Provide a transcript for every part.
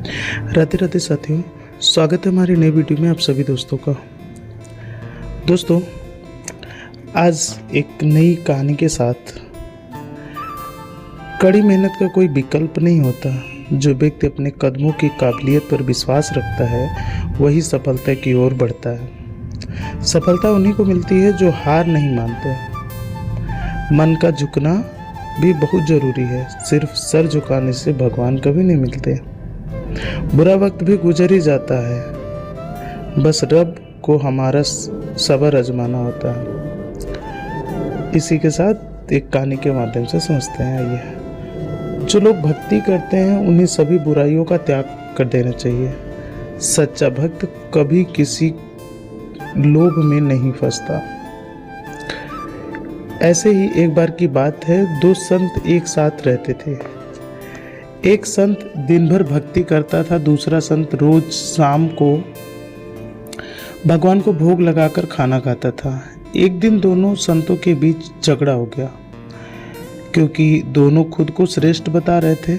राधे राधे साथियों, स्वागत है हमारी नई वीडियो में आप सभी दोस्तों का। दोस्तों, आज एक नई कहानी के साथ। कड़ी मेहनत का कोई विकल्प नहीं होता। जो व्यक्ति अपने कदमों की काबिलियत पर विश्वास रखता है वही सफलता की ओर बढ़ता है। सफलता उन्हीं को मिलती है जो हार नहीं मानते। मन का झुकना भी बहुत ज़रूरी है। सिर्फ सर झुकाने से भगवान कभी नहीं मिलते। बुरा वक्त भी गुजर ही जाता है, बस रब को हमारा सब्र आजमाना होता है। इसी के साथ एक कहानी के माध्यम से समझते हैं। आइए, जो लोग भक्ति करते हैं उन्हें सभी बुराइयों का त्याग कर देना चाहिए। सच्चा भक्त कभी किसी लोभ में नहीं फंसता। ऐसे ही एक बार की बात है, दो संत एक साथ रहते थे। एक संत दिन भर भक्ति करता था, दूसरा संत रोज शाम को भगवान को भोग लगाकर खाना खाता था। एक दिन दोनों संतों के बीच झगड़ा हो गया, क्योंकि दोनों खुद को श्रेष्ठ बता रहे थे।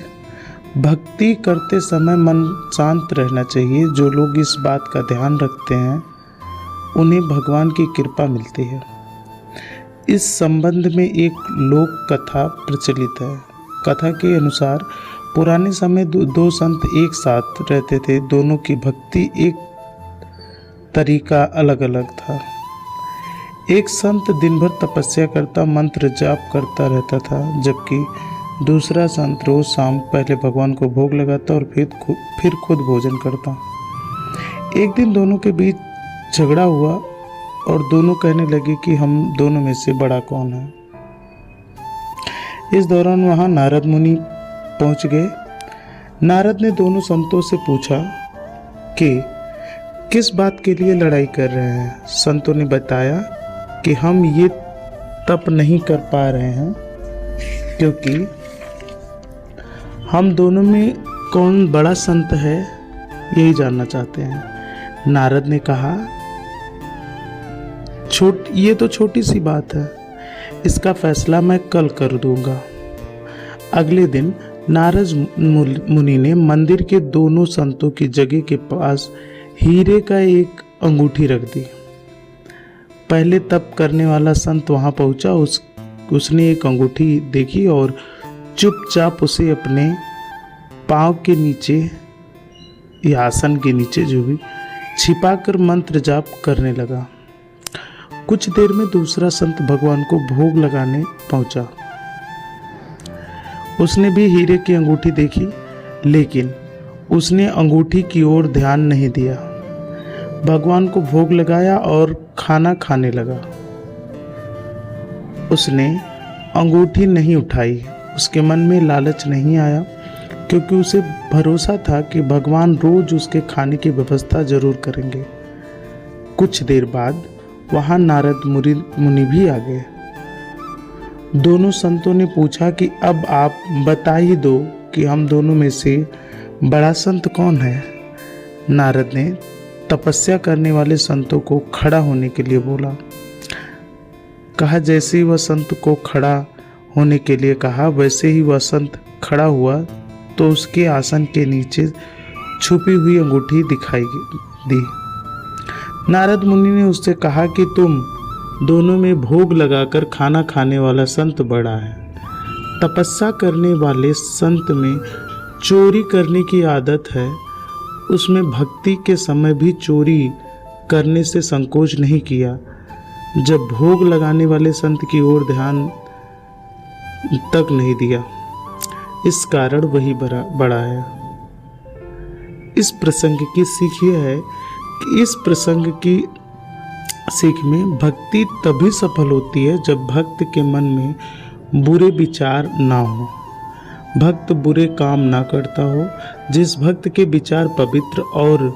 भक्ति करते समय मन शांत रहना चाहिए। जो लोग इस बात का ध्यान रखते हैं उन्हें भगवान की कृपा मिलती है। इस संबंध में एक लोक कथा प्रचलित है। कथा के अनुसार पुराने समय दो संत एक साथ रहते थे। दोनों की भक्ति एक तरीका अलग अलग था। एक संत दिन भर तपस्या करता, मंत्र जाप करता रहता था, जबकि दूसरा संत रोज शाम पहले भगवान को भोग लगाता और फिर खुद भोजन करता। एक दिन दोनों के बीच झगड़ा हुआ और दोनों कहने लगे कि हम दोनों में से बड़ा कौन है। इस दौरान वहां नारद मुनि पहुंच गए। नारद ने दोनों संतों से पूछा कि किस बात के लिए लड़ाई कर रहे हैं। संतों ने बताया कि हम ये तप नहीं कर पा रहे हैं क्योंकि हम दोनों में कौन बड़ा संत है यही जानना चाहते हैं। नारद ने कहा, ये तो छोटी सी बात है, इसका फैसला मैं कल कर दूंगा। अगले दिन नारद मुनि ने मंदिर के दोनों संतों की जगह के पास हीरे का एक अंगूठी रख दी। पहले तप करने वाला संत वहां पहुंचा। उसने एक अंगूठी देखी और चुपचाप उसे अपने पांव के नीचे या आसन के नीचे जो भी छिपाकर मंत्र जाप करने लगा। कुछ देर में दूसरा संत भगवान को भोग लगाने पहुंचा। उसने भी हीरे की अंगूठी देखी, लेकिन उसने अंगूठी की ओर ध्यान नहीं दिया। भगवान को भोग लगाया और खाना खाने लगा। उसने अंगूठी नहीं उठाई। उसके मन में लालच नहीं आया, क्योंकि उसे भरोसा था कि भगवान रोज उसके खाने की व्यवस्था जरूर करेंगे। कुछ देर बाद वहां नारद मुनि भी आ गए। दोनों संतों ने पूछा कि अब आप बता ही दो कि हम दोनों में से बड़ा संत कौन है। नारद ने तपस्या करने वाले संतों को खड़ा होने के लिए बोला। कहा, जैसे ही वह संत को खड़ा होने के लिए कहा, वैसे ही वह संत खड़ा हुआ तो उसके आसन के नीचे छुपी हुई अंगूठी दिखाई दी। नारद मुनि ने उससे कहा कि तुम दोनों में भोग लगाकर खाना खाने वाला संत बड़ा है। तपस्या करने वाले संत में चोरी करने की आदत है। उसमें भक्ति के समय भी चोरी करने से संकोच नहीं किया। जब भोग लगाने वाले संत की ओर ध्यान तक नहीं दिया, इस कारण वही बड़ा है। इस प्रसंग की सीख यह है कि इस प्रसंग की सीख में भक्ति तभी सफल होती है जब भक्त के मन में बुरे विचार ना हो, भक्त बुरे काम ना करता हो। जिस भक्त के विचार पवित्र और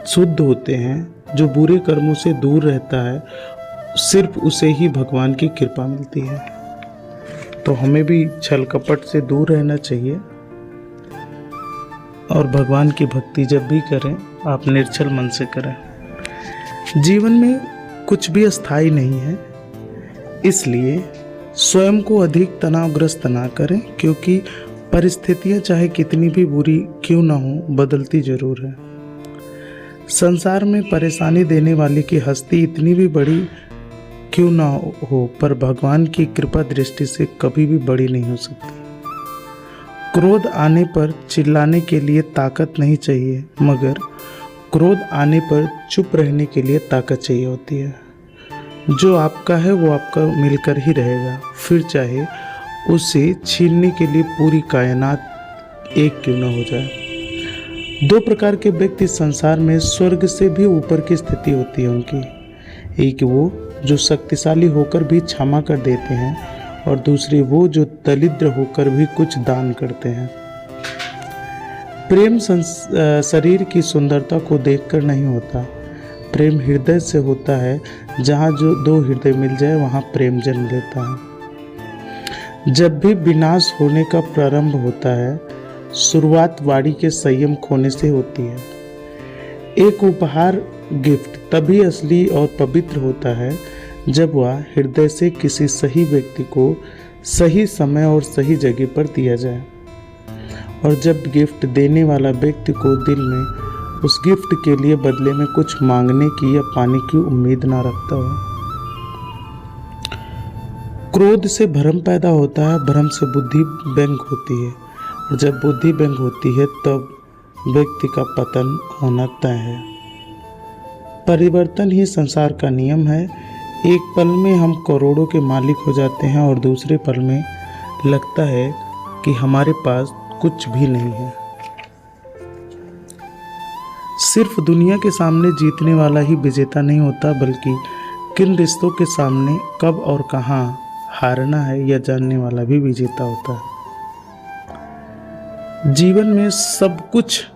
शुद्ध होते हैं, जो बुरे कर्मों से दूर रहता है, सिर्फ उसे ही भगवान की कृपा मिलती है। तो हमें भी छल कपट से दूर रहना चाहिए और भगवान की भक्ति जब भी करें आप निर्छल मन से करें। जीवन में कुछ भी अस्थायी नहीं है, इसलिए स्वयं को अधिक तनावग्रस्त ना करें, क्योंकि परिस्थितियां चाहे कितनी भी बुरी क्यों ना हो, बदलती जरूर है। संसार में परेशानी देने वाले की हस्ती इतनी भी बड़ी क्यों ना हो, पर भगवान की कृपा दृष्टि से कभी भी बड़ी नहीं हो सकती। क्रोध आने पर चिल्लाने के लिए ताकत नहीं चाहिए, मगर क्रोध आने पर चुप रहने के लिए ताकत चाहिए होती है। जो आपका है वो आपका मिलकर ही रहेगा, फिर चाहे उसे छीनने के लिए पूरी कायनात एक क्यों ना हो जाए। दो प्रकार के व्यक्ति संसार में स्वर्ग से भी ऊपर की स्थिति होती है उनकी। एक वो जो शक्तिशाली होकर भी क्षमा कर देते हैं, और दूसरे वो जो दरिद्र होकर भी कुछ दान करते हैं। प्रेम शरीर की सुंदरता को देखकर नहीं होता, प्रेम हृदय से होता है। जहाँ जो दो हृदय मिल जाए वहाँ प्रेम जन्म लेता है। जब भी विनाश होने का प्रारंभ होता है, शुरुआत वाणी के संयम खोने से होती है। एक उपहार गिफ्ट तभी असली और पवित्र होता है जब वह हृदय से किसी सही व्यक्ति को सही समय और सही जगह पर दिया जाए, और जब गिफ्ट देने वाला व्यक्ति को दिल में उस गिफ्ट के लिए बदले में कुछ मांगने की या पाने की उम्मीद ना रखता हो। क्रोध से भ्रम पैदा होता है, भ्रम से बुद्धि व्यंग होती है, और जब बुद्धि व्यंग होती है तब व्यक्ति का पतन होना तय है। परिवर्तन ही संसार का नियम है। एक पल में हम करोड़ों के मालिक हो जाते हैं और दूसरे पल में लगता है कि हमारे पास कुछ भी नहीं है। सिर्फ दुनिया के सामने जीतने वाला ही विजेता नहीं होता, बल्कि किन रिश्तों के सामने कब और कहाँ हारना है यह जानने वाला भी विजेता होता है। जीवन में सब कुछ